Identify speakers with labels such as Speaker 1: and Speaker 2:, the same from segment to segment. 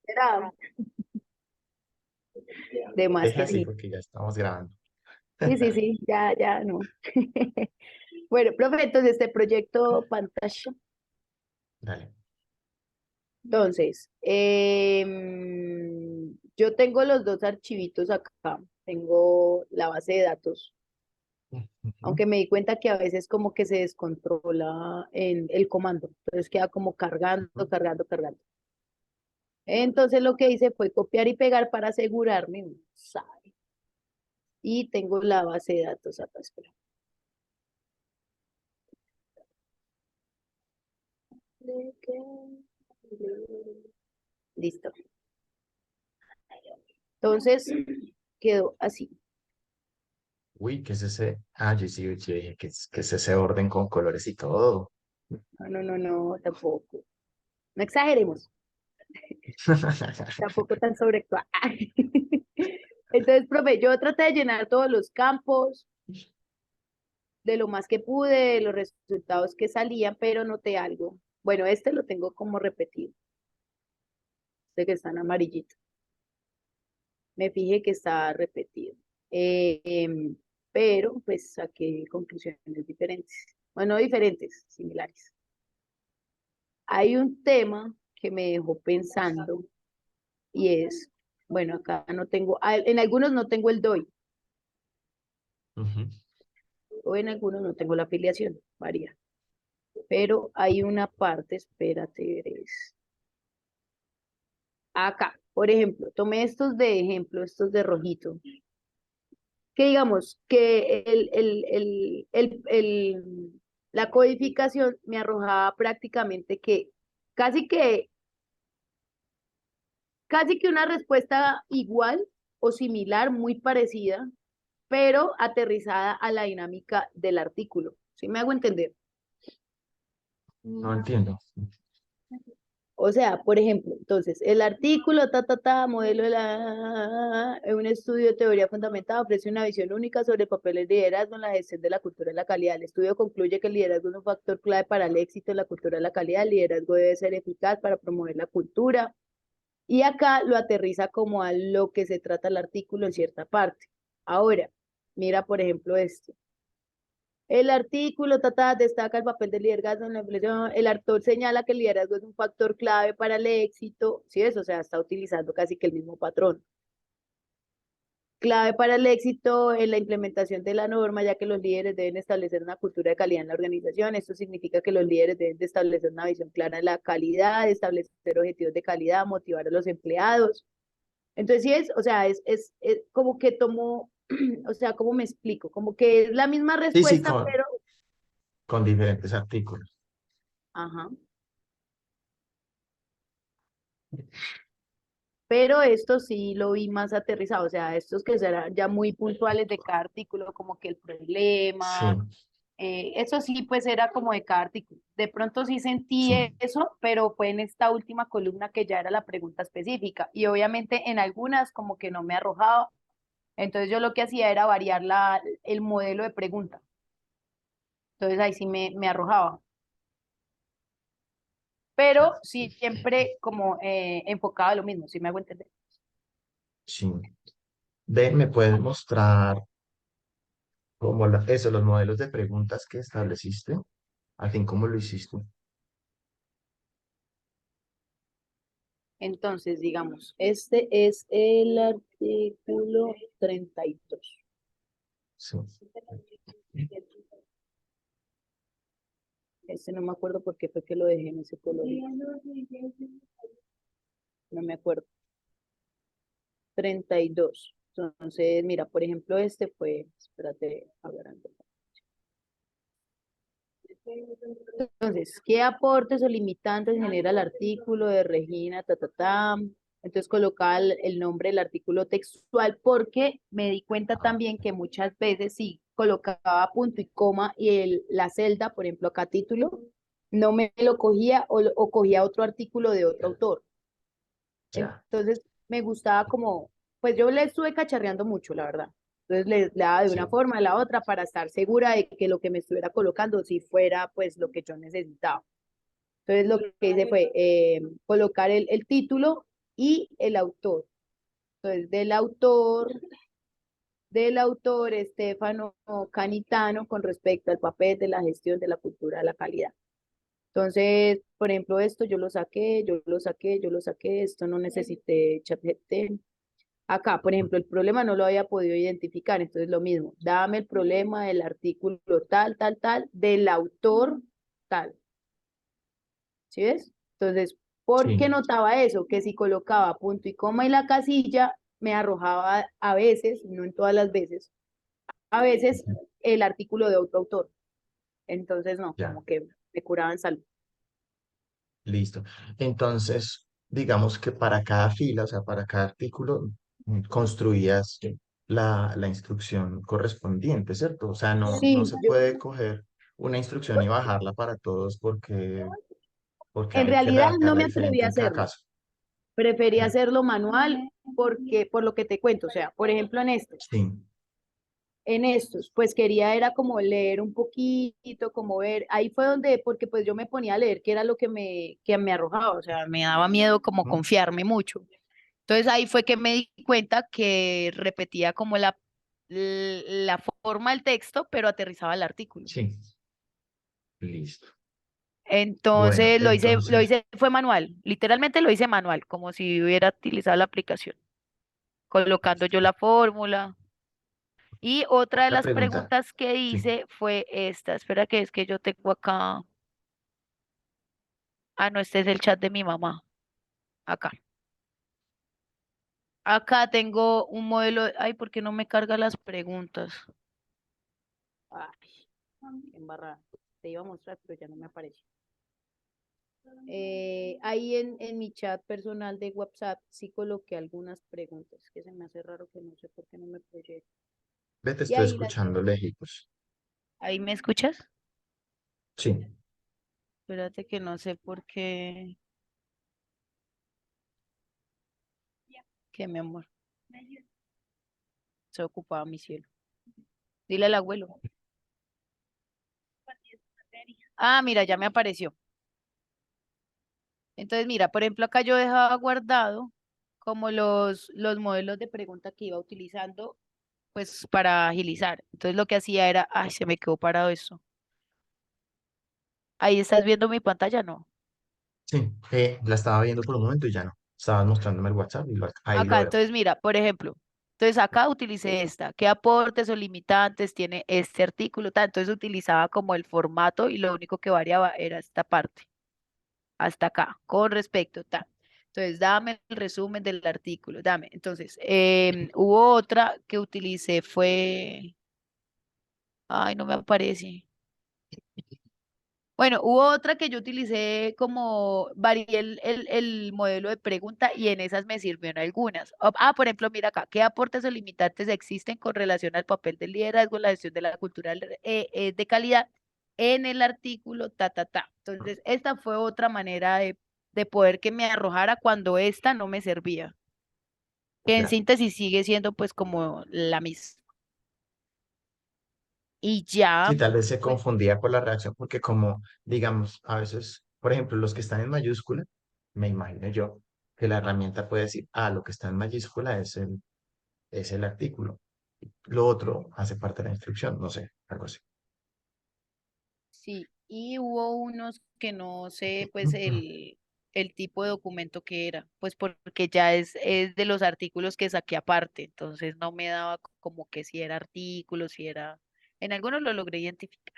Speaker 1: Era de más
Speaker 2: Deja
Speaker 1: que
Speaker 2: así
Speaker 1: sí.
Speaker 2: porque ya estamos grabando.
Speaker 1: Sí, sí, sí, ya, ya, no. Bueno, profe, entonces este proyecto pantalla.
Speaker 2: Dale.
Speaker 1: Entonces, yo tengo los dos archivitos acá. Tengo la base de datos,
Speaker 2: Ujú.
Speaker 1: aunque me di cuenta que a veces como que se descontrola en el comando. Entonces queda como cargando,
Speaker 2: Ujú.
Speaker 1: cargando, cargando. Entonces lo que hice fue copiar y pegar para asegurarme, uno sabe. Y tengo la base de datos acá, espera. Listo. Entonces quedó así.
Speaker 2: Uy, ¿qué es ese? Ah, yo dije, ¿qué es ese orden con colores y todo?
Speaker 1: No, no, no, no, tampoco. No exageremos. Tampoco tan sobreactuado. Entonces, profe, yo traté de llenar todos los campos de lo más que pude, de los resultados que salían, pero noté algo. Bueno, este lo tengo como repetido, este que está en amarillito. Me fijé que está repetido. Eh, em, pero pues saqué conclusiones diferentes. Bueno, no diferentes, similares. Hay un tema que me dejó pensando y es, bueno, acá no tengo, en algunos no tengo el DOI
Speaker 2: Ujú.
Speaker 1: o en algunos no tengo la afiliación, varía. Pero hay una parte, espérate, es acá. Por ejemplo, tomé estos de ejemplo, estos de rojito, que digamos que la codificación me arrojaba prácticamente que casi que, casi que una respuesta igual o similar, muy parecida, pero aterrizada a la dinámica del artículo. ¿Sí me hago entender?
Speaker 2: No entiendo.
Speaker 1: O sea, por ejemplo, entonces, el artículo, modelo de un estudio de teoría fundamentada ofrece una visión única sobre el papel del liderazgo en la gestión de la cultura de la calidad. El estudio concluye que el liderazgo es un factor clave para el éxito de la cultura de la calidad. El liderazgo debe ser eficaz para promover la cultura. Y acá lo aterriza como a lo que se trata el artículo en cierta parte. Ahora, mira, por ejemplo, este. El artículo destaca el papel del liderazgo en la empresa. El autor señala que el liderazgo es un factor clave para el éxito. Sí, eso, o sea, está utilizando casi que el mismo patrón. Clave para el éxito en la implementación de la norma, ya que los líderes deben establecer una cultura de calidad en la organización. Esto significa que los líderes deben de establecer una visión clara de la calidad, establecer objetivos de calidad, motivar a los empleados. Entonces, sí es, o sea, es como que tomo, o sea, ¿cómo me explico? Como que es la misma
Speaker 2: Sí, sí,
Speaker 1: respuesta, pero,
Speaker 2: con diferentes artículos.
Speaker 1: ajá. Pero esto sí lo vi más aterrizado, o sea, estos que serán ya muy puntuales de cada artículo, como que el
Speaker 2: Sí,
Speaker 1: problema, eso sí, pues era como de cada artículo. De pronto sí sentí
Speaker 2: sí.
Speaker 1: eso, pero fue en esta última columna que ya era la pregunta específica. Y obviamente en algunas como que no me arrojaba, entonces yo lo que hacía era variar el modelo de pregunta. Entonces ahí sí me arrojaba. Pero sí, siempre como enfocado a lo mismo, si me hago entender.
Speaker 2: Sí. Ven, ¿me puedes mostrar eso, los modelos de preguntas que estableciste? Al fin, ¿cómo lo hiciste?
Speaker 1: Entonces, digamos, este es el artículo 32.
Speaker 2: Sí.
Speaker 1: Este no me acuerdo por qué fue que lo dejé en ese color. No me acuerdo. 32. Entonces, mira, por ejemplo, este fue, espérate, a ver, entonces, ¿qué aportes o limitantes genera el artículo de Regina, ta, ta, ta? Entonces colocaba el nombre del artículo textual porque me di cuenta
Speaker 2: Ah,
Speaker 1: también que muchas veces sí colocaba punto y coma y la celda, por ejemplo, acá título, no me lo cogía o cogía otro artículo de otro
Speaker 2: ya,
Speaker 1: autor.
Speaker 2: ya.
Speaker 1: Entonces me gustaba como, pues yo le estuve cacharreando mucho, la verdad. Entonces le daba de una
Speaker 2: Sí,
Speaker 1: forma a la otra para estar segura de que lo que me estuviera colocando sí fuera pues lo que yo necesitaba. Entonces lo que hice fue colocar el título y el autor. Entonces, del autor Estefano Canitano con respecto al papel de la gestión de la cultura de la calidad. Entonces, por ejemplo, esto yo lo saqué, esto no necesité ChatGPT. Acá, por ejemplo, el problema no lo había podido identificar, entonces lo mismo, dame el problema del artículo tal, tal, tal, del autor tal, ¿sí ves? Entonces, ¿por qué
Speaker 2: Sí.
Speaker 1: notaba eso? Que si colocaba punto y coma y la casilla, me arrojaba a veces, no en todas las veces, a veces
Speaker 2: Ujú.
Speaker 1: el artículo de otro autor. Entonces, no,
Speaker 2: Ya,
Speaker 1: como que me curaban salud.
Speaker 2: listo. Entonces, digamos que para cada fila, o sea, para cada artículo, construías la instrucción correspondiente, ¿cierto? O sea, no
Speaker 1: Sí,
Speaker 2: se
Speaker 1: yo,
Speaker 2: puede coger una instrucción y bajarla para todos porque
Speaker 1: en
Speaker 2: hay que
Speaker 1: realidad no
Speaker 2: redactarla
Speaker 1: me atreví
Speaker 2: diferente
Speaker 1: a
Speaker 2: en cada
Speaker 1: hacerlo.
Speaker 2: caso.
Speaker 1: Preferí
Speaker 2: Ya.
Speaker 1: hacerlo manual porque, por lo que te cuento, o sea, por ejemplo,
Speaker 2: Sí.
Speaker 1: en estos, pues quería era como leer un poquito, como ver, ahí fue donde, porque pues yo me ponía a leer, que era lo que me arrojaba, o sea, me daba miedo como
Speaker 2: ¿Mm?
Speaker 1: confiarme mucho. Entonces ahí fue que me di cuenta que repetía como la forma del texto, pero aterrizaba el artículo.
Speaker 2: Sí. Listo. Bueno,
Speaker 1: Entonces lo
Speaker 2: entonces,
Speaker 1: hice, fue manual, literalmente lo hice manual, como si hubiera utilizado la aplicación, colocando yo la fórmula. Y otra de
Speaker 2: la
Speaker 1: las
Speaker 2: pregunta,
Speaker 1: preguntas que
Speaker 2: sí.
Speaker 1: hice fue esta. Espera que es que yo tengo acá. Ah, no, este es el chat de mi mamá. Acá. Acá tengo un modelo. Ay, ¿por qué no me carga las preguntas? Ay, qué embarrada. Te iba a mostrar, pero ya no me aparece. Ahí en mi chat personal de WhatsApp sí coloqué algunas preguntas, que se me hace raro que no sé por qué no me proyecta.
Speaker 2: Ve, te
Speaker 1: Y
Speaker 2: estoy
Speaker 1: ahí las
Speaker 2: escuchando lejitos.
Speaker 1: ¿Ahí me escuchas?
Speaker 2: Sí.
Speaker 1: Espérate que no sé por qué. ¿Qué, mi amor? Se ocupaba mi cielo. Dile al abuelo. Ah, mira, ya me apareció. Entonces, mira, por ejemplo, acá yo dejaba guardado como los modelos de pregunta que iba utilizando, pues para agilizar. Entonces, lo que hacía era, ay, se me quedó parado eso. Ahí estás viendo mi pantalla, ¿no?
Speaker 2: Sí, la estaba viendo por un momento y ya no. Estabas mostrándome el WhatsApp y ahí lo
Speaker 1: Acá,
Speaker 2: veo.
Speaker 1: entonces, mira, por ejemplo, entonces acá utilicé esta. ¿Qué aportes o limitantes tiene este artículo? Entonces, utilizaba como el formato y lo único que variaba era esta parte. Hasta acá, con respecto, ta. Entonces, dame el resumen del artículo, dame. Entonces, hubo otra que utilicé, ay, no me aparece. Bueno, hubo otra que yo utilicé como, varié el modelo de pregunta y en esas me sirvieron algunas. Por ejemplo, mira acá, ¿qué aportes o limitantes existen con relación al papel del liderazgo en la gestión de la cultura de calidad en el artículo, ta, ta, ta? Entonces, esta fue otra manera de poder que me arrojara cuando esta no me servía, que en
Speaker 2: Ya.
Speaker 1: síntesis sigue siendo pues como la misma. Y
Speaker 2: Sí,
Speaker 1: ya,
Speaker 2: tal vez se
Speaker 1: pues,
Speaker 2: confundía por la reacción, porque como, digamos, a veces, por ejemplo, los que están en mayúscula, me imagino yo, que la herramienta puede decir, ah, lo que está en mayúscula es el artículo. Lo otro hace parte de la instrucción, no sé, algo así.
Speaker 1: sí, y hubo unos que no sé, pues el tipo de documento que era, pues porque ya es de los artículos que saqué aparte, entonces no me daba como que si era artículo, si era, en algunos lo logré identificar.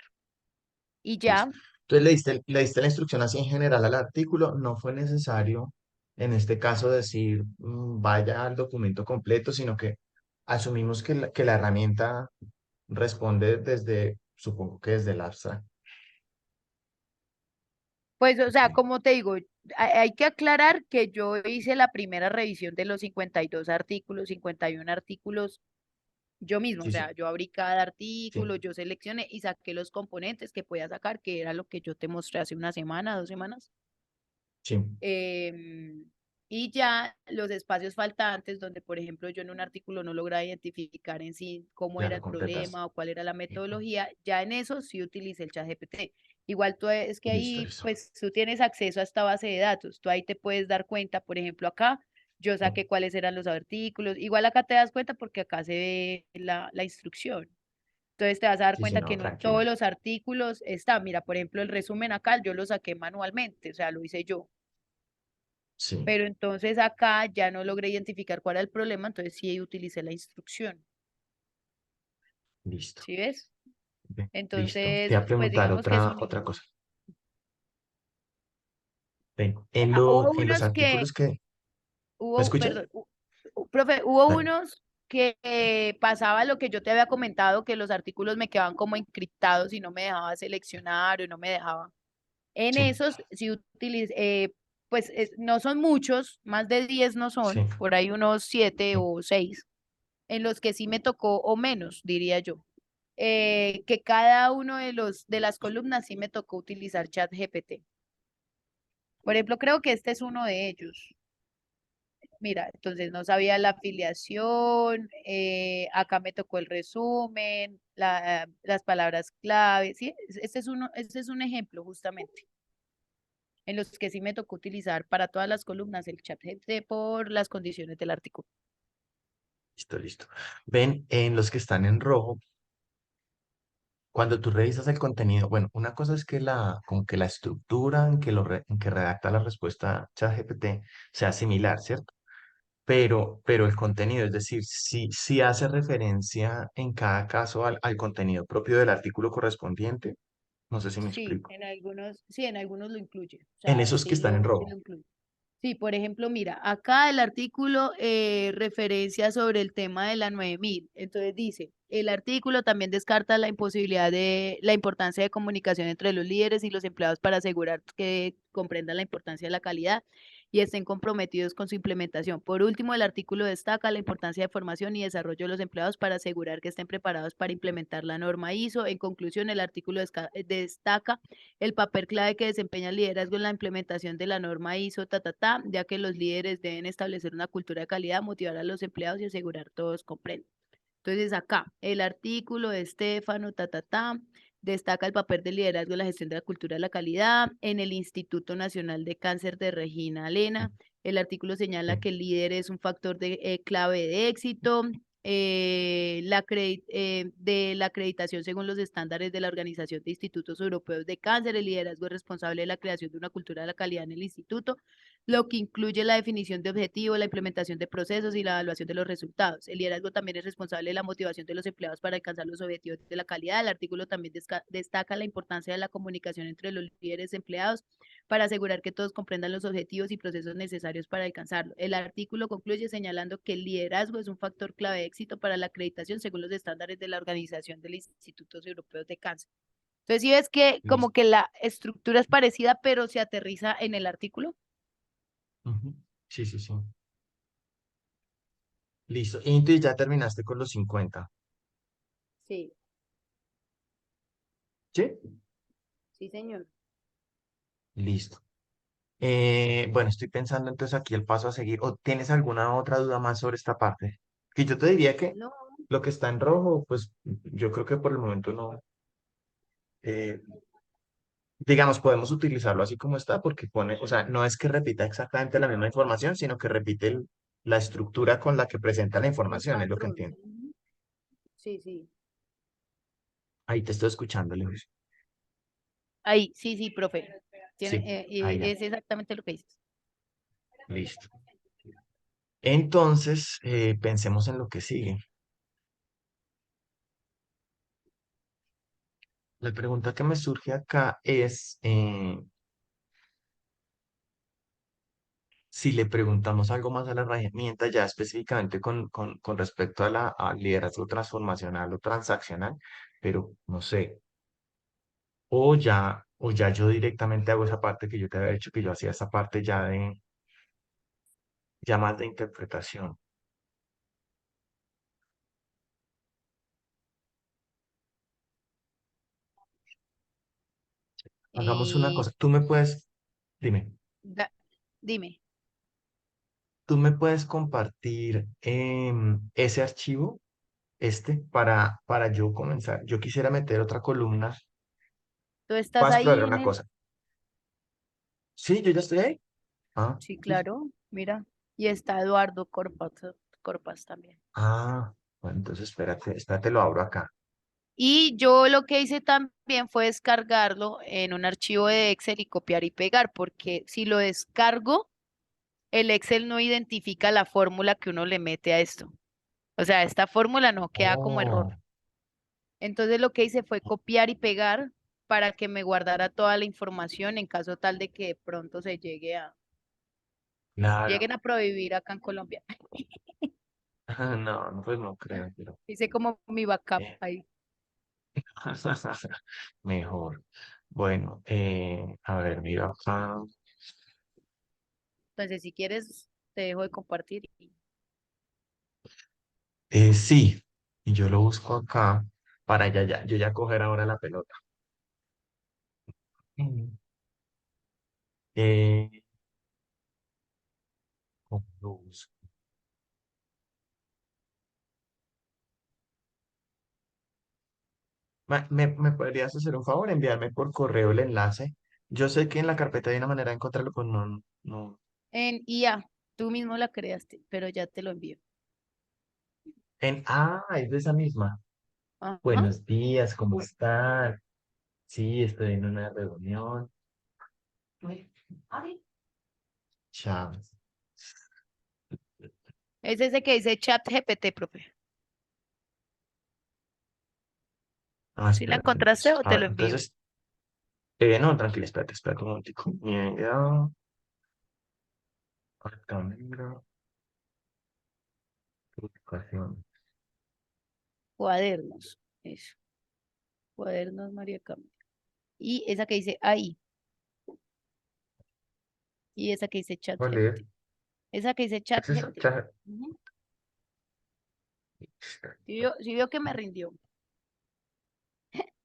Speaker 1: Y
Speaker 2: Listo.
Speaker 1: ya,
Speaker 2: Entonces le diste la instrucción así en general al artículo, no fue necesario en este caso decir vaya al documento completo, sino que asumimos que la herramienta responde desde, supongo que desde el abstract.
Speaker 1: pues, o
Speaker 2: Ok.
Speaker 1: sea, como te digo, hay que aclarar que yo hice la primera revisión de los 52 artículos, 51 artículos yo mismo, o
Speaker 2: Sí,
Speaker 1: sea,
Speaker 2: sí,
Speaker 1: yo abrí cada
Speaker 2: sí,
Speaker 1: artículo, yo seleccioné y saqué los componentes que podía sacar, que era lo que yo te mostré hace una semana, 2 semanas.
Speaker 2: sí,
Speaker 1: Em, y ya los espacios faltantes, donde por ejemplo yo en un artículo no lograba identificar en sí cómo
Speaker 2: ya
Speaker 1: era
Speaker 2: lo
Speaker 1: el
Speaker 2: completaste.
Speaker 1: problema o cuál era la metodología, ya en eso sí utilicé el chat GPT. Igual tú es que
Speaker 2: Listo,
Speaker 1: ahí
Speaker 2: listo.
Speaker 1: pues tú tienes acceso a esta base de datos, tú ahí te puedes dar cuenta, por ejemplo acá yo
Speaker 2: Sí,
Speaker 1: saqué cuáles eran los artículos. Igual acá te das cuenta porque acá se ve la instrucción. Entonces te vas a dar
Speaker 2: sí, sí,
Speaker 1: cuenta
Speaker 2: no,
Speaker 1: que no en todos
Speaker 2: tranquila.
Speaker 1: los artículos está. Mira, por ejemplo, el resumen acá yo lo saqué manualmente, o sea, lo hice yo.
Speaker 2: Sí,
Speaker 1: Pero entonces acá ya no logré identificar cuál era el problema, entonces sí utilicé la instrucción.
Speaker 2: listo.
Speaker 1: ¿Sí ves?
Speaker 2: Bien, listo. Te
Speaker 1: Entonces,
Speaker 2: voy a
Speaker 1: pues
Speaker 2: preguntar
Speaker 1: digamos que es
Speaker 2: otra
Speaker 1: único.
Speaker 2: cosa. Ven,
Speaker 1: Hubo
Speaker 2: en los
Speaker 1: unos que,
Speaker 2: artículos que... ¿Me
Speaker 1: hubo,
Speaker 2: escuchas?
Speaker 1: perdón, profe, hubo
Speaker 2: Dale.
Speaker 1: unos que pasaba lo que yo te había comentado, que los artículos me quedaban como encriptados y no me dejaba seleccionar o no me dejaba. En
Speaker 2: Sí,
Speaker 1: esos, si pues no son muchos, más de 10 no
Speaker 2: sí.
Speaker 1: son, por ahí unos 7
Speaker 2: Sí.
Speaker 1: o 6 en los que sí me tocó, o menos, diría yo, que cada uno de las columnas sí me tocó utilizar ChatGPT. Por ejemplo, creo que este es uno de ellos. Mira, entonces no sabía la afiliación, acá me tocó el resumen, las palabras clave, ¿sí? Este es un ejemplo justamente en los que sí me tocó utilizar para todas las columnas el chat GPT por las condiciones del artículo.
Speaker 2: Listo, listo. Ven, en los que están en rojo, cuando tú revisas el contenido, bueno, una cosa es que como que la estructura en que redacta la respuesta ChatGPT sea similar, ¿cierto? Pero el contenido, es decir, si hace referencia en cada caso al contenido propio del artículo correspondiente, no sé si me explico.
Speaker 1: Sí, en algunos lo incluye, o
Speaker 2: En
Speaker 1: sea,
Speaker 2: esos que están en
Speaker 1: sí
Speaker 2: rojo.
Speaker 1: lo incluye. Sí, por ejemplo, mira, acá el artículo referencia sobre el tema de la 9000. Entonces dice, el artículo también descarta la imposibilidad de la importancia de comunicación entre los líderes y los empleados para asegurar que comprendan la importancia de la calidad y estén comprometidos con su implementación. Por último, el artículo destaca la importancia de formación y desarrollo de los empleados para asegurar que estén preparados para implementar la norma ISO. En conclusión, el artículo destaca el papel clave que desempeña el liderazgo en la implementación de la norma ISO, ya que los líderes deben establecer una cultura de calidad, motivar a los empleados y asegurar todos comprendan. Entonces, acá, el artículo de Estefano, destaca el papel del liderazgo en la gestión de la cultura de la calidad. En el Instituto Nacional de Cáncer de Regina Elena, el artículo señala
Speaker 2: Sí.
Speaker 1: que el líder es un factor clave de éxito. De la acreditación según los estándares de la Organización de Institutos Europeos de Cáncer, el liderazgo es responsable de la creación de una cultura de la calidad en el instituto, lo que incluye la definición de objetivos, la implementación de procesos y la evaluación de los resultados. El liderazgo también es responsable de la motivación de los empleados para alcanzar los objetivos de la calidad. El artículo también destaca la importancia de la comunicación entre los líderes empleados para asegurar que todos comprendan los objetivos y procesos necesarios para alcanzarlo. El artículo concluye señalando que el liderazgo es un factor clave de éxito para la acreditación según los estándares de la Organización de los Institutos Europeos de Cáncer. Entonces, si ves que como
Speaker 2: Listo.
Speaker 1: que la estructura es parecida, pero se aterriza en el artículo.
Speaker 2: Ujú. Sí, sí, sí. Listo. Y entonces ya terminaste con los 50.
Speaker 1: Sí,
Speaker 2: ¿Sí?
Speaker 1: sí, señor.
Speaker 2: Listo. Bueno, estoy pensando entonces aquí el paso a seguir. ¿O tienes alguna otra duda más sobre esta parte? Que yo te diría que
Speaker 1: No,
Speaker 2: lo que está en rojo, pues yo creo que por el momento no. eh, digamos, podemos utilizarlo así como está, porque pone, o sea, no es que repita exactamente la misma información, sino que repite la estructura con la que presenta la
Speaker 1: el
Speaker 2: información, es lo que
Speaker 1: patrón.
Speaker 2: entiendo.
Speaker 1: Ujú. Sí, sí.
Speaker 2: Ahí te estoy escuchando, Lewis.
Speaker 1: Ahí, sí, sí, profe.
Speaker 2: Sí, ahí ya.
Speaker 1: Es exactamente lo que dices.
Speaker 2: Listo. Entonces, pensemos en lo que sigue. La pregunta que me surge acá es si le preguntamos algo más a la herramienta, ya específicamente con respecto a al liderazgo transformacional o transaccional, pero no sé, o ya yo directamente hago esa parte que yo te había dicho que yo hacía esa parte ya más de interpretación. Hagamos una
Speaker 1: Eh,
Speaker 2: cosa, dime,
Speaker 1: da- dime,
Speaker 2: tú me puedes compartir ese archivo, para yo comenzar. Yo quisiera meter otra columna.
Speaker 1: ¿tú estás
Speaker 2: Vas a
Speaker 1: ahí
Speaker 2: explorar
Speaker 1: en
Speaker 2: una
Speaker 1: el?
Speaker 2: cosa. Sí, yo ya estoy ahí. Ah,
Speaker 1: Sí,
Speaker 2: sí,
Speaker 1: claro, mira. Y está Eduardo Corpas, Corpas también.
Speaker 2: Ah, bueno, entonces espérate, lo abro acá.
Speaker 1: Y yo lo que hice también fue descargarlo en un archivo de Excel y copiar y pegar, porque si lo descargo, el Excel no identifica la fórmula que uno le mete a esto. O sea, esta fórmula no queda como error.
Speaker 2: Oh,
Speaker 1: Entonces lo que hice fue copiar y pegar para que me guardara toda la información en caso tal de que de pronto se
Speaker 2: claro.
Speaker 1: lleguen a prohibir acá en Colombia.
Speaker 2: No, no, pues no creo, pero
Speaker 1: Hice como mi backup
Speaker 2: eh,
Speaker 1: ahí.
Speaker 2: mejor. Bueno, a ver, mira acá.
Speaker 1: Entonces, si quieres, te dejo de compartir.
Speaker 2: Sí, y yo lo busco acá para yo ya coger ahora la pelota. Mm. Eh, ¿Cómo lo busco? ¿Me podrías hacer un favor? Enviarme por correo el enlace. Yo sé que en la carpeta hay una manera de encontrarlo, pues no, no.
Speaker 1: En IA, tú mismo la creaste, pero ya te lo envío.
Speaker 2: Es de esa misma.
Speaker 1: Ajá.
Speaker 2: Buenos días, ¿cómo están? Sí, estoy en una reunión. Chao.
Speaker 1: Es ese que dice chat GPT, profe. ¿Si la
Speaker 2: Espérate,
Speaker 1: encontraste
Speaker 2: entonces.
Speaker 1: o
Speaker 2: A
Speaker 1: te
Speaker 2: ver,
Speaker 1: lo envío?
Speaker 2: entonces, no, tranquila, espérate un momentico. Mira, acá, mira, publicación.
Speaker 1: Cuadernos. Eso. Cuadernos, María Camila. Y esa que dice ahí. Y esa que dice chat
Speaker 2: ¿Cuál es?
Speaker 1: GPT. Esa que dice chat
Speaker 2: ¿Es esa?
Speaker 1: GPT. Ujú. Sí vio que me rindió.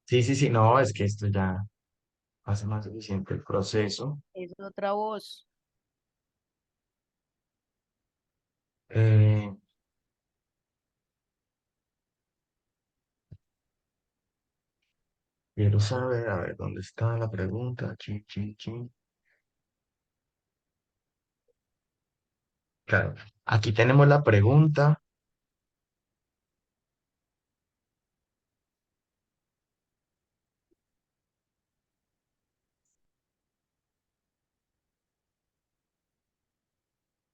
Speaker 2: Sí, sí, sí, no, es que esto ya hace más eficiente el proceso.
Speaker 1: Es otra voz.
Speaker 2: Eh, Quiero saber, a ver, ¿dónde está la pregunta? Chin, chin, chin. Claro, aquí tenemos la pregunta.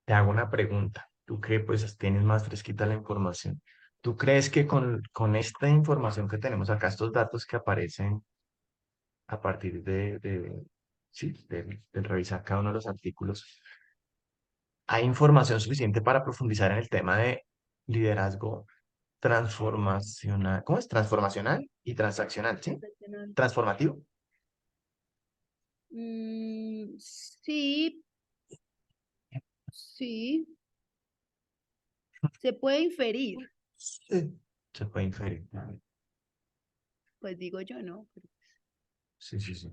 Speaker 2: Te hago una pregunta. Tú que pues tienes más fresquita la información. ¿Tú crees que con esta información que tenemos acá, estos datos que aparecen a partir sí, de revisar cada uno de los artículos, hay información suficiente para profundizar en el tema de liderazgo transformacional? ¿Cómo es? Transformacional y transaccional, ¿sí?
Speaker 1: Profesional.
Speaker 2: Transformativo.
Speaker 1: Sí, sí. Se puede inferir.
Speaker 2: Sí. Se puede inferir.
Speaker 1: Pues digo yo, ¿no?
Speaker 2: Sí, sí, sí.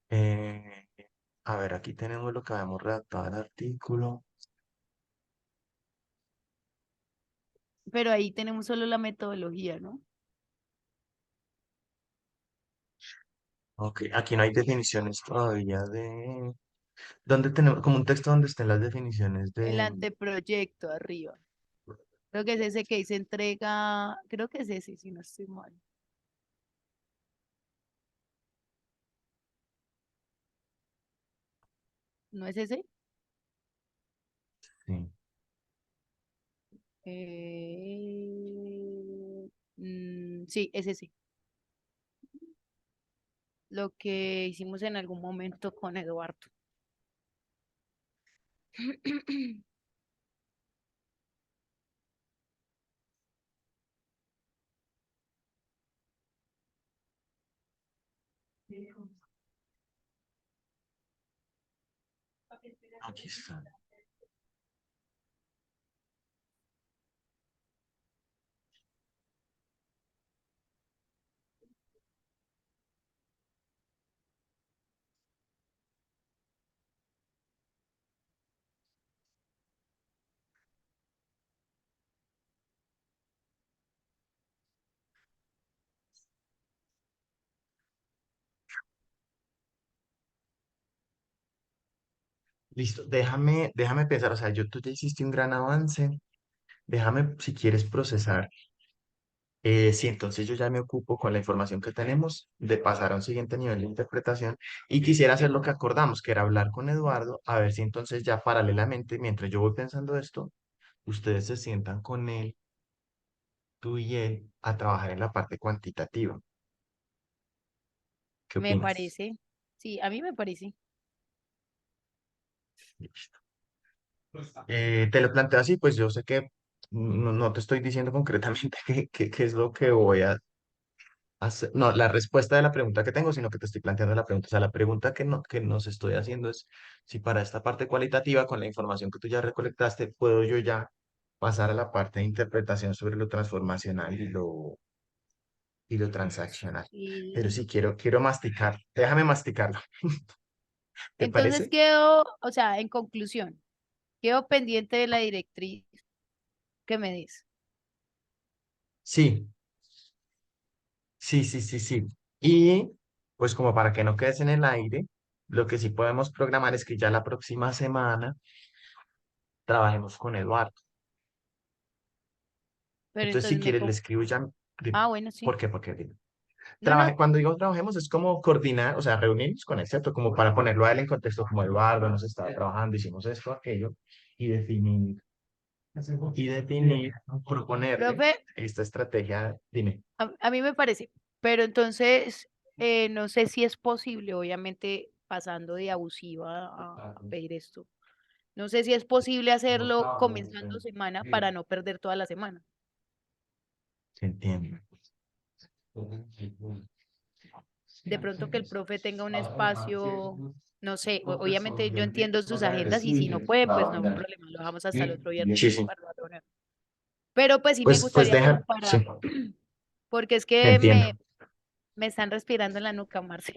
Speaker 2: Eh, a ver, aquí tenemos lo que habíamos redactado el artículo.
Speaker 1: Pero ahí tenemos solo la metodología, ¿no?
Speaker 2: Ok, aquí no hay definiciones todavía ¿Dónde tenemos como un texto donde estén las definiciones
Speaker 1: El
Speaker 2: de...
Speaker 1: anteproyecto arriba. Creo que es ese que dice entrega, creo que es ese, si no estoy mal. ¿No es ese?
Speaker 2: Sí.
Speaker 1: Sí, es ese. Lo que hicimos en algún momento con Eduardo.
Speaker 2: Aquí está. Listo, déjame pensar, o sea, tú ya hiciste un gran avance, déjame si quieres procesar. Sí, entonces yo ya me ocupo con la información que tenemos de pasar a un siguiente nivel de interpretación y quisiera hacer lo que acordamos, que era hablar con Eduardo, a ver si entonces ya paralelamente, mientras yo voy pensando esto, ustedes se sientan con él, tú y él, a trabajar en la parte cuantitativa. ¿Qué
Speaker 1: Me
Speaker 2: opinas?
Speaker 1: parece. Sí, a mí me parece.
Speaker 2: Te lo planteo así, pues yo sé que no te estoy diciendo concretamente qué es lo que voy a no, la respuesta de la pregunta que tengo, sino que te estoy planteando la pregunta. O sea, la pregunta que nos estoy haciendo es si para esta parte cualitativa, con la información que tú ya recolectaste, puedo yo ya pasar a la parte de interpretación sobre lo transformacional y lo transaccional. Pero
Speaker 1: Y
Speaker 2: sí quiero masticar. Déjame masticarlo. ¿Te
Speaker 1: entonces
Speaker 2: parece?
Speaker 1: quedo, o sea, en conclusión, quedo pendiente de la directriz que me des.
Speaker 2: Sí, sí. Y pues como para que no quedes en el aire, lo que sí podemos programar es que ya la próxima semana trabajemos con Eduardo.
Speaker 1: Pero
Speaker 2: Entonces,
Speaker 1: entonces
Speaker 2: si quieres, le escribo ya.
Speaker 1: Ah, bueno, sí.
Speaker 2: ¿Por qué? Porque dime.
Speaker 1: No, no,
Speaker 2: Cuando digo trabajemos, es como coordinar, o sea, reunirnos con él, ¿cierto? Como para ponerlo a él en contexto, como Eduardo, nos estaba trabajando, hicimos esto, aquello, y definir, proponerle
Speaker 1: profe,
Speaker 2: esta estrategia. Dime.
Speaker 1: a mí me parece. Pero entonces, no sé si es posible, obviamente pasando de abusiva a pedir esto. No sé si es posible hacerlo comenzando semana para no perder toda la semana.
Speaker 2: Se entiende.
Speaker 1: De pronto que el profe tenga un espacio, no sé, obviamente yo entiendo sus agendas y si no puede, pues no hay problema, lo dejamos hasta el otro viernes
Speaker 2: Sí, sí.
Speaker 1: para la reunión. Pero pues sí me
Speaker 2: Pues
Speaker 1: gustaría como
Speaker 2: sí,
Speaker 1: para, porque es
Speaker 2: te
Speaker 1: que
Speaker 2: entiendo.
Speaker 1: me están respirando en la nuca, Marce.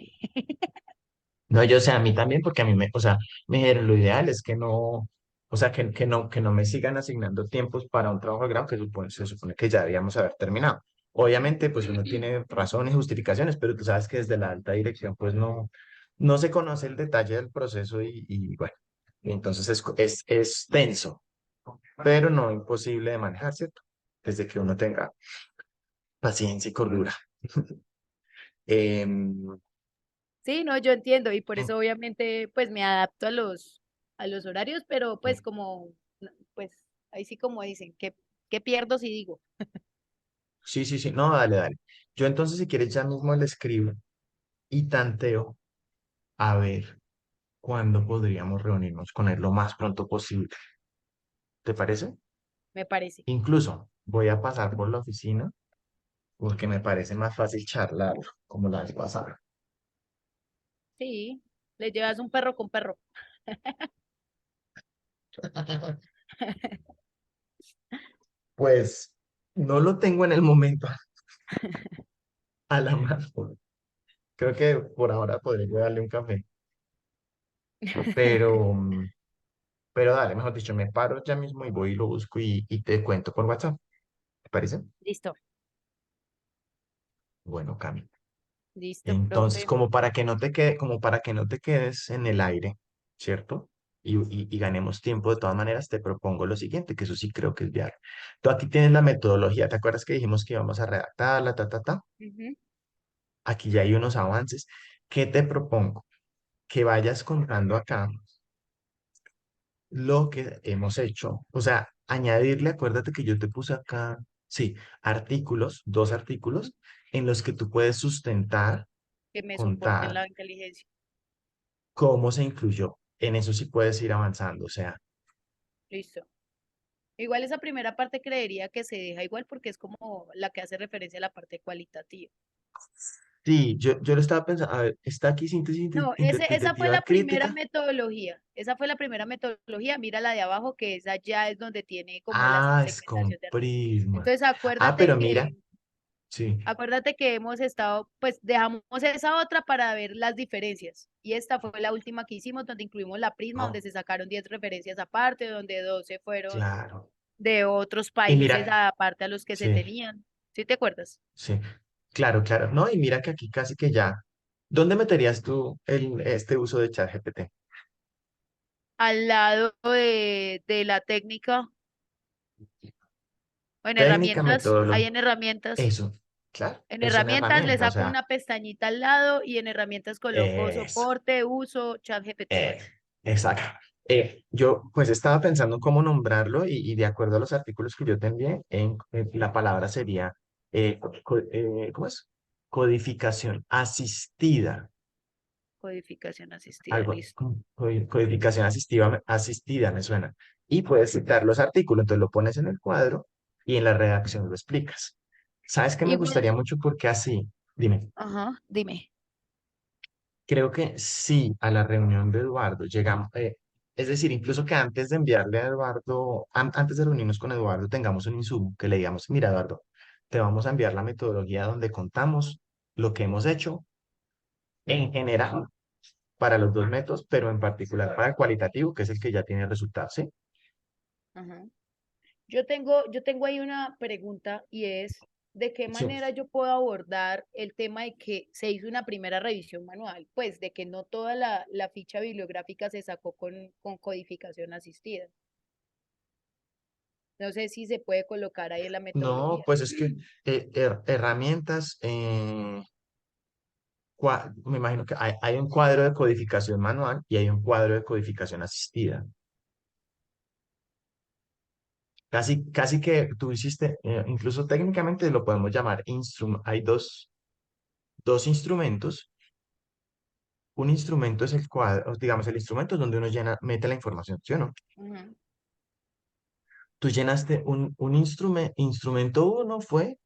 Speaker 2: No, yo sé, a mí también, porque a mí o sea, me dijeron, lo ideal es que no, o sea, que no me sigan asignando tiempos para un trabajo de grado que se supone que ya deberíamos haber terminado. Obviamente, pues uno tiene razones, justificaciones, pero tú sabes que desde la alta dirección, pues no se conoce el detalle del proceso y bueno, y entonces es tenso, pero no imposible de manejar, ¿cierto? Desde que uno tenga paciencia y cordura. Em,
Speaker 1: Sí, no, yo entiendo y por eso obviamente pues me adapto a los horarios, pero pues como, pues ahí sí como dicen, ¿qué pierdo si digo?
Speaker 2: sí, no, dale. Yo entonces, si quieres, ya mismo le escribo y tanteo a ver cuándo podríamos reunirnos con él lo más pronto posible. ¿Te parece?
Speaker 1: Me parece.
Speaker 2: Incluso voy a pasar por la oficina porque me parece más fácil charlar como la vez pasada.
Speaker 1: Sí, le llevas un perro con perro.
Speaker 2: Pues no lo tengo en el momento a la mano. Creo que por ahora podría darle un café, pero, pero dale, mejor dicho, me paro ya mismo y voy y lo busco y te cuento por WhatsApp. ¿Te parece?
Speaker 1: Listo,
Speaker 2: Bueno, Cami.
Speaker 1: listo,
Speaker 2: Entonces,
Speaker 1: profe.
Speaker 2: como para que no te quedes en el aire, ¿cierto? Y ganemos tiempo de todas maneras, te propongo lo siguiente, que eso sí creo que es viable. Tú aquí tienes la metodología, ¿te acuerdas que dijimos que íbamos a redactarla, ta?
Speaker 1: Ujú.
Speaker 2: Aquí ya hay unos avances. ¿Qué te propongo? Que vayas contando acá lo que hemos hecho. O sea, añadirle, acuérdate que yo te puse acá, sí, artículos, dos artículos, en los que tú puedes sustentar,
Speaker 1: Que me soporten
Speaker 2: contar
Speaker 1: la inteligencia.
Speaker 2: cómo se incluyó. En eso sí puedes ir avanzando. O sea,
Speaker 1: Listo. Igual esa primera parte creería que se deja igual porque es como la que hace referencia a la parte cualitativa.
Speaker 2: sí, yo lo estaba pensando, a ver, está aquí síntesis
Speaker 1: No, esa fue
Speaker 2: interpretativa
Speaker 1: la primera
Speaker 2: crítica.
Speaker 1: metodología. Esa fue la primera metodología. Mira la de abajo, que esa ya es donde tiene como la
Speaker 2: Ah, es con
Speaker 1: segmentación de artículos.
Speaker 2: prisma.
Speaker 1: Entonces,
Speaker 2: Ah, pero mira, sí,
Speaker 1: acuérdate que hemos estado, pues dejamos esa otra para ver las diferencias. Y esta fue la última que hicimos, donde incluimos la prisma, donde
Speaker 2: no,
Speaker 1: se sacaron 10 referencias aparte, donde 12 fueron
Speaker 2: claro.
Speaker 1: de otros
Speaker 2: Y
Speaker 1: países
Speaker 2: mira,
Speaker 1: aparte a los que se
Speaker 2: sí,
Speaker 1: tenían. ¿Sí te acuerdas?
Speaker 2: sí, claro. No, y mira que aquí casi que ya. ¿Dónde meterías tú este uso de ChatGPT?
Speaker 1: al lado de la técnica, o en
Speaker 2: Técnica,
Speaker 1: herramientas, ahí
Speaker 2: metodología,
Speaker 1: en herramientas.
Speaker 2: eso, claro,
Speaker 1: En
Speaker 2: es una
Speaker 1: herramientas le
Speaker 2: herramienta, o
Speaker 1: saco
Speaker 2: sea,
Speaker 1: una pestañita al lado y en herramientas coloco
Speaker 2: eso.
Speaker 1: soporte, uso, chat GPT.
Speaker 2: Eh, exacto. Yo pues estaba pensando en cómo nombrarlo y de acuerdo a los artículos que yo te envié, la palabra sería, ¿cómo es? Codificación asistida.
Speaker 1: Codificación asistida,
Speaker 2: Algo,
Speaker 1: listo.
Speaker 2: codificación asistida me suena. Y puedes citar los artículos, entonces lo pones en el cuadro y en la redacción lo explicas. ¿Sabes qué me
Speaker 1: Igual,
Speaker 2: gustaría mucho? Porque así, dime.
Speaker 1: ajá, dime.
Speaker 2: Creo que sí, a la reunión de Eduardo llegamos, es decir, incluso que antes de enviarle a Eduardo, antes de reunirnos con Eduardo, tengamos un insumo que le digamos, mira, Eduardo, te vamos a enviar la metodología donde contamos lo que hemos hecho en general para los dos métodos, pero en particular para el cualitativo, que es el que ya tiene resultados, ¿sí?
Speaker 1: Ajá. Yo tengo ahí una pregunta y es, ¿de qué
Speaker 2: Sí.
Speaker 1: manera yo puedo abordar el tema de que se hizo una primera revisión manual? Pues de que no toda la ficha bibliográfica se sacó con codificación asistida. No sé si se puede colocar ahí en la
Speaker 2: No,
Speaker 1: metodología.
Speaker 2: pues es que herramientas, me imagino que hay un cuadro de codificación manual y hay un cuadro de codificación asistida. Casi que tú hiciste, incluso técnicamente lo podemos llamar hay dos instrumentos. Un instrumento es el cuadro, digamos, el instrumento es donde uno mete la información, ¿sí o no?
Speaker 1: Ujú,
Speaker 2: Tú llenaste un instrumento uno fue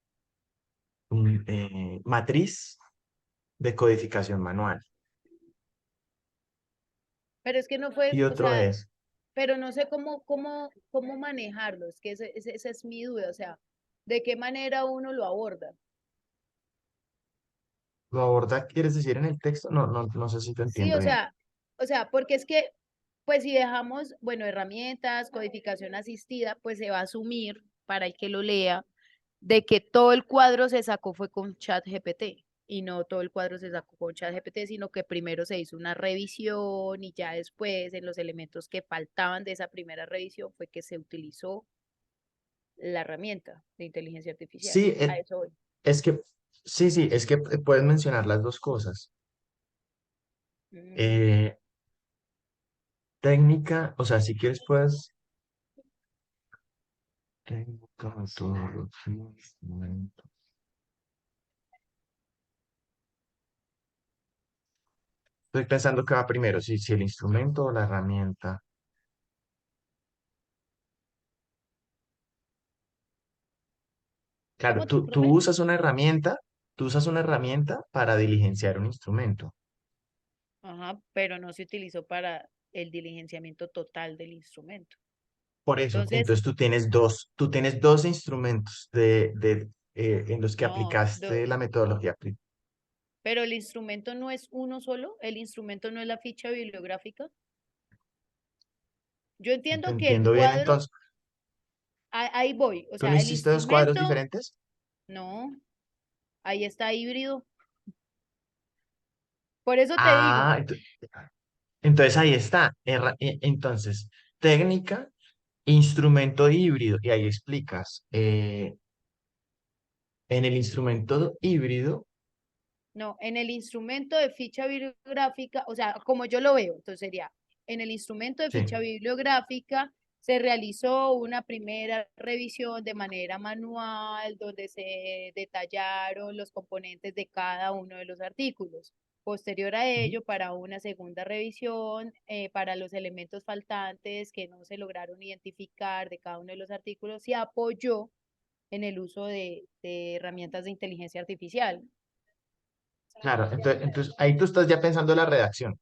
Speaker 2: matriz de codificación manual
Speaker 1: pero es que no fue,
Speaker 2: y
Speaker 1: o
Speaker 2: otro
Speaker 1: sea,
Speaker 2: es,
Speaker 1: pero no sé cómo manejarlo, es que esa es mi duda, o sea, ¿de qué manera uno lo aborda?
Speaker 2: ¿lo aborda, quieres decir en el texto? No sé si te
Speaker 1: Sí,
Speaker 2: entiendo bien.
Speaker 1: o sea, porque es que, pues si dejamos, bueno, herramientas, codificación asistida, pues se va a asumir para el que lo lea de que todo el cuadro se sacó fue con ChatGPT y no todo el cuadro se sacó con ChatGPT, sino que primero se hizo una revisión y ya después en los elementos que faltaban de esa primera revisión fue que se utilizó la herramienta de inteligencia artificial.
Speaker 2: Sí,
Speaker 1: A eso voy.
Speaker 2: es que, sí, es que puedes mencionar las dos cosas.
Speaker 1: Mm.
Speaker 2: Eh, técnica, o sea, si quieres puedes. Técnica, metodología, instrumento. Estoy pensando que va primero, si el instrumento o la herramienta. Claro,
Speaker 1: ¿Cómo,
Speaker 2: tú
Speaker 1: Rubén?
Speaker 2: tú usas una herramienta para diligenciar un instrumento.
Speaker 1: Ajá, pero no se utilizó para el diligenciamiento total del instrumento.
Speaker 2: Por eso,
Speaker 1: Entonces,
Speaker 2: entonces tú tienes dos instrumentos en los que
Speaker 1: no,
Speaker 2: aplicaste la
Speaker 1: dos.
Speaker 2: metodología.
Speaker 1: Pero el instrumento no es uno solo, el instrumento no es la ficha bibliográfica. Yo
Speaker 2: Te
Speaker 1: entiendo que el
Speaker 2: entiendo bien,
Speaker 1: cuadro,
Speaker 2: entonces,
Speaker 1: ahí voy, o
Speaker 2: ¿tú no
Speaker 1: sea, el
Speaker 2: hiciste dos cuadros
Speaker 1: instrumento,
Speaker 2: diferentes?
Speaker 1: no, ahí está híbrido. Por eso te digo,
Speaker 2: Ah, entonces ahí está. Entonces, técnica, instrumento híbrido, y ahí explicas. En el instrumento híbrido,
Speaker 1: no, en el instrumento de ficha bibliográfica, o sea, como yo lo veo, entonces sería, en el instrumento de
Speaker 2: sí.
Speaker 1: ficha bibliográfica se realizó una primera revisión de manera manual, donde se detallaron los componentes de cada uno de los artículos. Posterior a
Speaker 2: Ujú.
Speaker 1: ello, para una segunda revisión, para los elementos faltantes que no se lograron identificar de cada uno de los artículos, se apoyó en el uso de herramientas de inteligencia artificial.
Speaker 2: Claro, entonces ahí tú estás ya pensando en la redacción,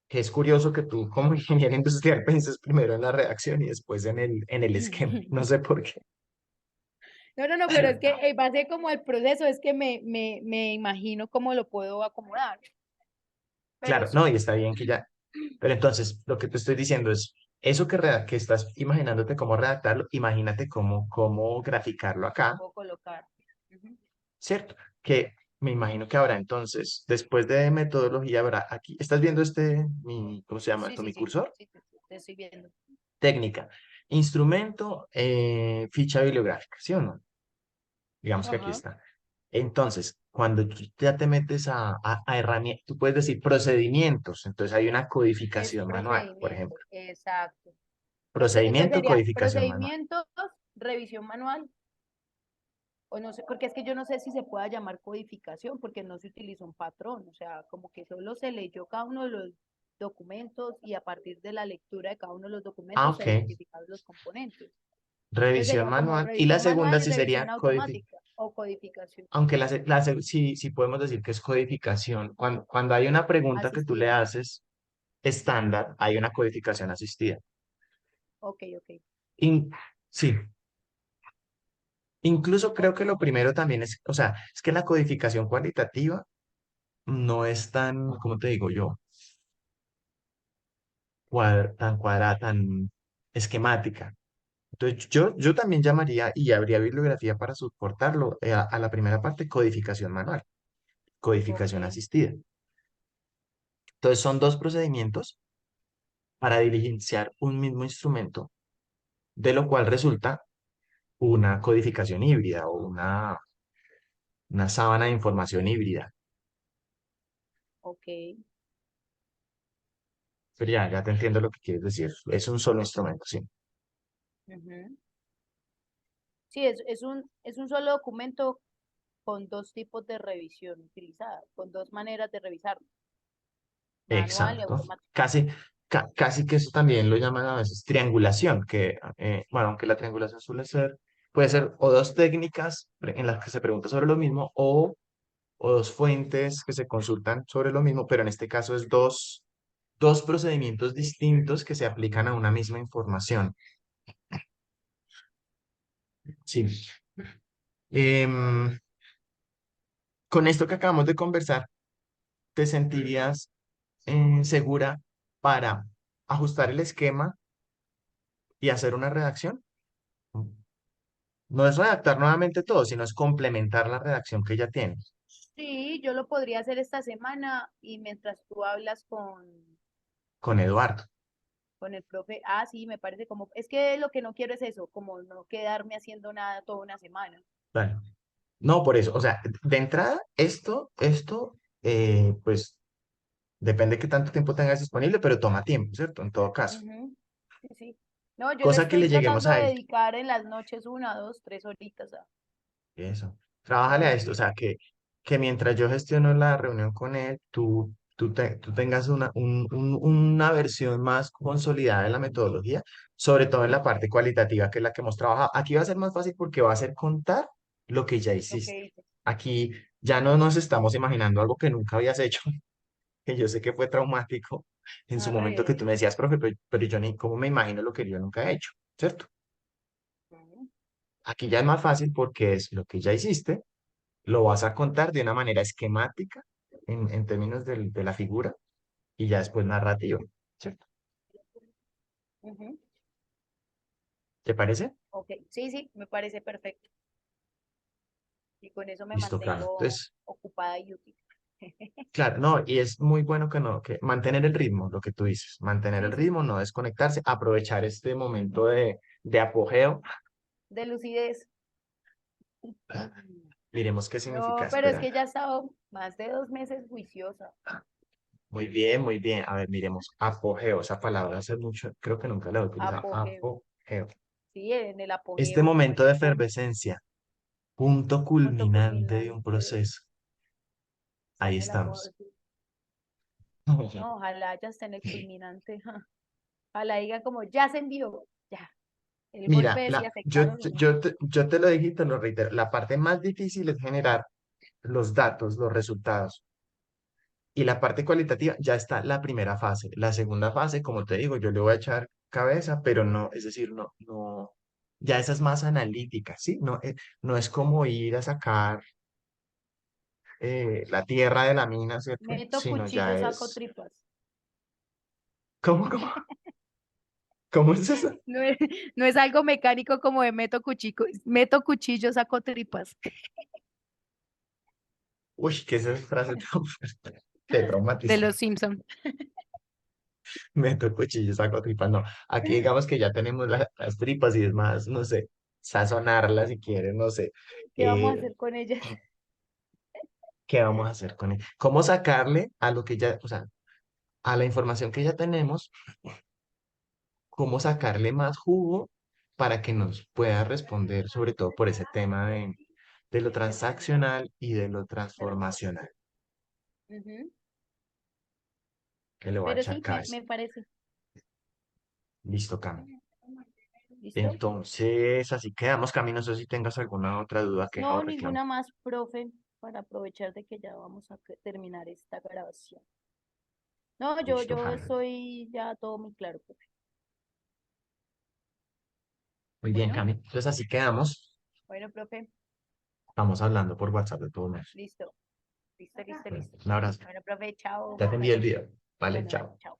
Speaker 2: que es curioso que tú como ingeniero industrial penses primero en la redacción y después en el esquema. No sé por qué.
Speaker 1: No, pero es que base como el proceso, es que me imagino cómo lo puedo acomodar. Pero
Speaker 2: Claro, no,
Speaker 1: sí,
Speaker 2: y está bien que ya. Pero entonces, lo que te estoy diciendo es, eso que estás imaginándote cómo redactarlo, imagínate cómo graficarlo
Speaker 1: lo
Speaker 2: acá,
Speaker 1: puedo colocar. Ujú.
Speaker 2: ¿cierto? Que me imagino que habrá entonces, después de metodología, habrá aquí, ¿estás viendo ¿cómo se llama
Speaker 1: Sí,
Speaker 2: esto?
Speaker 1: sí,
Speaker 2: Mi
Speaker 1: sí,
Speaker 2: cursor.
Speaker 1: sí, sí. te estoy viendo.
Speaker 2: Técnica. Instrumento, ficha bibliográfica, ¿sí o no? Digamos que aquí
Speaker 1: Ajá.
Speaker 2: está. Entonces, cuando tú ya te metes a herramientas, tú puedes decir procedimientos. Entonces hay una
Speaker 1: Es
Speaker 2: codificación manual, por
Speaker 1: procedimiento,
Speaker 2: ejemplo.
Speaker 1: exacto. Entonces
Speaker 2: Procedimiento,
Speaker 1: sería
Speaker 2: codificación manual.
Speaker 1: procedimientos, revisión manual, o no sé, porque es que yo no sé si se pueda llamar codificación, porque no se utiliza un patrón, o sea, como que solo se leyó cada uno de los documentos y a partir de la lectura de cada uno de los
Speaker 2: Ah,
Speaker 1: documentos
Speaker 2: ok.
Speaker 1: se identificaron los componentes. Entonces
Speaker 2: Revisión
Speaker 1: sería como
Speaker 2: manual. Y la
Speaker 1: revisión
Speaker 2: segunda
Speaker 1: manual y
Speaker 2: sí sería
Speaker 1: revisión automática o codificación
Speaker 2: aunque sí, sí podemos decir que es codificación. Cuando hay una pregunta que tú le
Speaker 1: asistida.
Speaker 2: haces estándar, hay una codificación asistida.
Speaker 1: Ok, ok,
Speaker 2: In- sí, incluso creo
Speaker 1: ok,
Speaker 2: que lo primero también es, o sea, es que la codificación cualitativa no es tan, ¿cómo te digo yo? Tan cuadrada, tan esquemática. Entonces, yo también llamaría y habría bibliografía para soportarlo a la primera parte, codificación manual,
Speaker 1: ok,
Speaker 2: codificación asistida. Entonces, son dos procedimientos para diligenciar un mismo instrumento, de lo cual resulta una codificación híbrida o una sábana de información híbrida.
Speaker 1: ok.
Speaker 2: Pero ya te entiendo lo que quieres decir. Es un solo instrumento, sí.
Speaker 1: Ujú. Sí, es un solo documento con dos tipos de revisión utilizada, con dos maneras de revisarlo, manual y
Speaker 2: Exacto.
Speaker 1: automática.
Speaker 2: Casi que eso también lo llaman a veces triangulación, que, bueno, aunque la triangulación puede ser o dos técnicas en las que se pregunta sobre lo mismo o dos fuentes que se consultan sobre lo mismo, pero en este caso es dos procedimientos distintos que se aplican a una misma información. Sí. Em, con esto que acabamos de conversar, ¿te sentirías segura para ajustar el esquema y hacer una redacción? No es redactar nuevamente todo, sino es complementar la redacción que ya tienes
Speaker 1: Sí, yo lo podría hacer esta semana y mientras tú hablas
Speaker 2: con Eduardo.
Speaker 1: con el profe, ah, sí, me parece como, es que lo que no quiero es eso, como no quedarme haciendo nada toda una semana.
Speaker 2: Vale. No, por eso, o sea, de entrada, pues depende de qué tanto tiempo tengas disponible, pero toma tiempo, ¿cierto? En todo caso.
Speaker 1: Ujú, sí, sí. No, yo le
Speaker 2: Cosa que
Speaker 1: estoy
Speaker 2: le lleguemos
Speaker 1: tratando
Speaker 2: a
Speaker 1: de
Speaker 2: él.
Speaker 1: dedicar en las noches una, dos, tres horitas
Speaker 2: Eso.
Speaker 1: a
Speaker 2: Trabájale a esto, o
Speaker 1: revisar.
Speaker 2: sea, que mientras yo gestiono la reunión con él, tú tengas una versión más consolidada de la metodología, sobre todo en la parte cualitativa, que es la que hemos trabajado. Aquí va a ser más fácil porque va a ser contar lo que ya
Speaker 1: Lo que
Speaker 2: hiciste.
Speaker 1: dices.
Speaker 2: Aquí ya no nos estamos imaginando algo que nunca habías hecho, que yo sé que fue traumático en su momento que tú me decías, profe, pero yo ni cómo me imagino lo que yo nunca he hecho, ¿cierto?
Speaker 1: Ujú,
Speaker 2: Aquí ya es más fácil porque es lo que ya hiciste, lo vas a contar de una manera esquemática en términos de la figura y ya después narrativa, ¿cierto?
Speaker 1: ujú.
Speaker 2: ¿Te parece?
Speaker 1: Ok, sí, sí, me parece perfecto. Y con eso me
Speaker 2: Listo, claro.
Speaker 1: mantengo
Speaker 2: Entonces,
Speaker 1: ocupada y útil.
Speaker 2: claro, no, y es muy bueno que no, que mantener el ritmo, lo que tú dices, mantener el
Speaker 1: Sí, sí,
Speaker 2: ritmo, no desconectarse, aprovechar este momento de apogeo.
Speaker 1: de lucidez.
Speaker 2: Miremos qué significa,
Speaker 1: No, pero es
Speaker 2: espera.
Speaker 1: que ya he estado más de 2 meses juiciosa.
Speaker 2: Muy bien, muy bien. A ver, miremos, apogeo, esa palabra hace mucho, creo que nunca la he utilizado.
Speaker 1: Apogeo.
Speaker 2: Apogeo.
Speaker 1: Sí, en el
Speaker 2: Este
Speaker 1: apogeo, como en
Speaker 2: momento
Speaker 1: el
Speaker 2: de
Speaker 1: punto,
Speaker 2: efervescencia, punto
Speaker 1: punto
Speaker 2: culminante de un
Speaker 1: culminante.
Speaker 2: proceso.
Speaker 1: Está
Speaker 2: Ahí
Speaker 1: en el
Speaker 2: estamos.
Speaker 1: apogeo. No, ojalá ya esté en el culminante. Ja. Ojalá diga como, ya se envió, ya. El golpe
Speaker 2: Mira,
Speaker 1: de sí afectaron los humanos.
Speaker 2: yo te lo dije y te lo reitero. La parte más difícil es generar los datos, los resultados. Y la parte cualitativa ya está la primera fase. La segunda fase, como te digo, yo le voy a echar cabeza, pero no, es decir, ya esa es más analítica, ¿sí? No, no es como ir a sacar la tierra de la mina, ¿cierto?
Speaker 1: Meto
Speaker 2: Sino ya
Speaker 1: cuchillo, saco
Speaker 2: es,
Speaker 1: tripas.
Speaker 2: ¿cómo, cómo, cómo es eso?
Speaker 1: No es, no es algo mecánico como de meto cuchillo, saco tripas.
Speaker 2: Uy, ¿qué es esa frase tan fuerte? Te
Speaker 1: De
Speaker 2: traumatiza.
Speaker 1: los Simpson.
Speaker 2: meto cuchillo, saco tripas. No, aquí digamos que ya tenemos las tripas y es más, no sé, sazonarlas si quieren, no sé.
Speaker 1: ¿Qué vamos a
Speaker 2: Eh,
Speaker 1: hacer con ellas?
Speaker 2: ¿Qué vamos a hacer con él? ¿Cómo sacarle a lo que ya, o sea, a la información que ya tenemos, cómo sacarle más jugo para que nos pueda responder, sobre todo por ese tema de lo transaccional y de lo transformacional,
Speaker 1: Ujú.
Speaker 2: que le voy a
Speaker 1: Pero
Speaker 2: echar
Speaker 1: sí,
Speaker 2: cabeza.
Speaker 1: me parece.
Speaker 2: Listo, Cami.
Speaker 1: ¿Listo?
Speaker 2: Entonces, así quedamos, Cami. No sé si tengas alguna otra duda, queja o
Speaker 1: No,
Speaker 2: reclamo.
Speaker 1: ninguna más, profe, para aprovechar de que ya vamos a terminar esta grabación. No,
Speaker 2: Listo,
Speaker 1: yo
Speaker 2: Cami.
Speaker 1: estoy ya todo muy claro, profe.
Speaker 2: Muy bien,
Speaker 1: Bueno,
Speaker 2: Cami. Entonces, así quedamos.
Speaker 1: bueno, profe,
Speaker 2: Estamos hablando por WhatsApp de todos modos.
Speaker 1: listo, listo, listo,
Speaker 2: Bueno,
Speaker 1: listo.
Speaker 2: un abrazo.
Speaker 1: Bueno, profe, chao.
Speaker 2: Ya te envié el
Speaker 1: Bueno,
Speaker 2: video. Vale,
Speaker 1: bueno, dale,
Speaker 2: chao.
Speaker 1: chao.